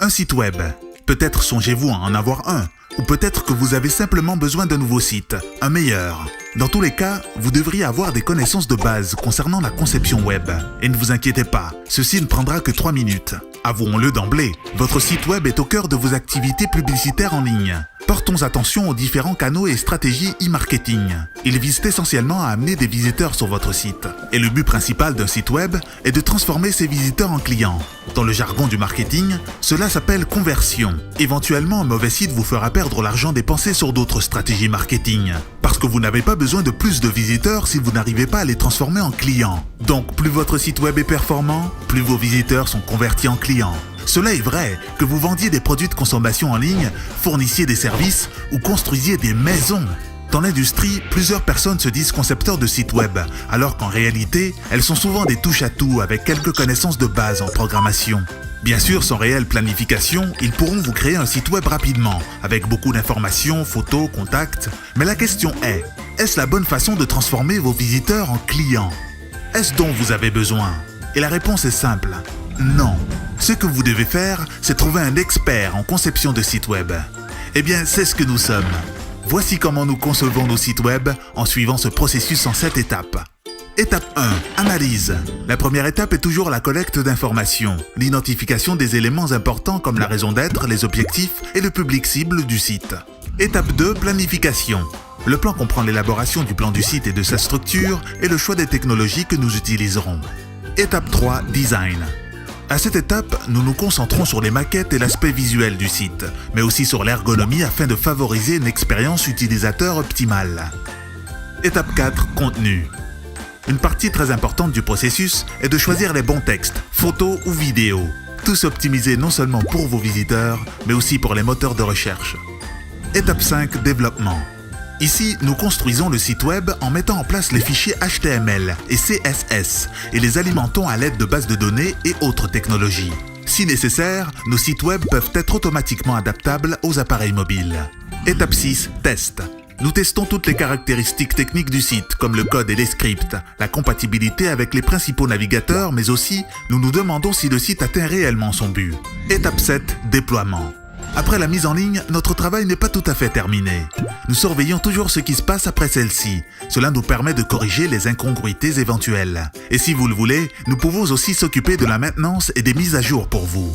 Un site web. Peut-être songez-vous à en avoir un, ou peut-être que vous avez simplement besoin d'un nouveau site, un meilleur. Dans tous les cas, vous devriez avoir des connaissances de base concernant la conception web. Et ne vous inquiétez pas, ceci ne prendra que 3 minutes. Avouons-le d'emblée, votre site web est au cœur de vos activités publicitaires en ligne. Portons attention aux différents canaux et stratégies e-marketing. Ils visent essentiellement à amener des visiteurs sur votre site. Et le but principal d'un site web est de transformer ces visiteurs en clients. Dans le jargon du marketing, cela s'appelle conversion. Éventuellement, un mauvais site vous fera perdre l'argent dépensé sur d'autres stratégies marketing. Parce que vous n'avez pas besoin de plus de visiteurs si vous n'arrivez pas à les transformer en clients. Donc, plus votre site web est performant, plus vos visiteurs sont convertis en clients. Cela est vrai, que vous vendiez des produits de consommation en ligne, fournissiez des services ou construisiez des maisons. Dans l'industrie, plusieurs personnes se disent concepteurs de sites web, alors qu'en réalité, elles sont souvent des touche-à-tout avec quelques connaissances de base en programmation. Bien sûr, sans réelle planification, ils pourront vous créer un site web rapidement, avec beaucoup d'informations, photos, contacts. Mais la question est, est-ce la bonne façon de transformer vos visiteurs en clients? Est-ce dont vous avez besoin? Et la réponse est simple, non. Ce que vous devez faire, c'est trouver un expert en conception de sites web. Eh bien, c'est ce que nous sommes. Voici comment nous concevons nos sites web en suivant ce processus en 7 étapes. Étape 1. Analyse. La première étape est toujours la collecte d'informations, l'identification des éléments importants comme la raison d'être, les objectifs et le public cible du site. Étape 2. Planification. Le plan comprend l'élaboration du plan du site et de sa structure et le choix des technologies que nous utiliserons. Étape 3. Design. À cette étape, nous nous concentrons sur les maquettes et l'aspect visuel du site, mais aussi sur l'ergonomie afin de favoriser une expérience utilisateur optimale. Étape 4. Contenu. Une partie très importante du processus est de choisir les bons textes, photos ou vidéos. Tous optimisés non seulement pour vos visiteurs, mais aussi pour les moteurs de recherche. Étape 5. Développement. Ici, nous construisons le site web en mettant en place les fichiers HTML et CSS et les alimentons à l'aide de bases de données et autres technologies. Si nécessaire, nos sites web peuvent être automatiquement adaptables aux appareils mobiles. Étape 6. Test. Nous testons toutes les caractéristiques techniques du site, comme le code et les scripts, la compatibilité avec les principaux navigateurs, mais aussi, nous nous demandons si le site atteint réellement son but. Étape 7. Déploiement. Après la mise en ligne, notre travail n'est pas tout à fait terminé. Nous surveillons toujours ce qui se passe après celle-ci. Cela nous permet de corriger les incongruités éventuelles. Et si vous le voulez, nous pouvons aussi s'occuper de la maintenance et des mises à jour pour vous.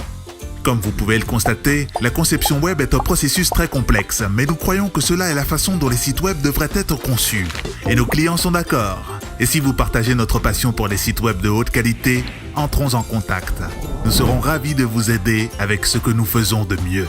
Comme vous pouvez le constater, la conception web est un processus très complexe, mais nous croyons que cela est la façon dont les sites web devraient être conçus. Et nos clients sont d'accord. Et si vous partagez notre passion pour les sites web de haute qualité, entrons en contact. Nous serons ravis de vous aider avec ce que nous faisons de mieux.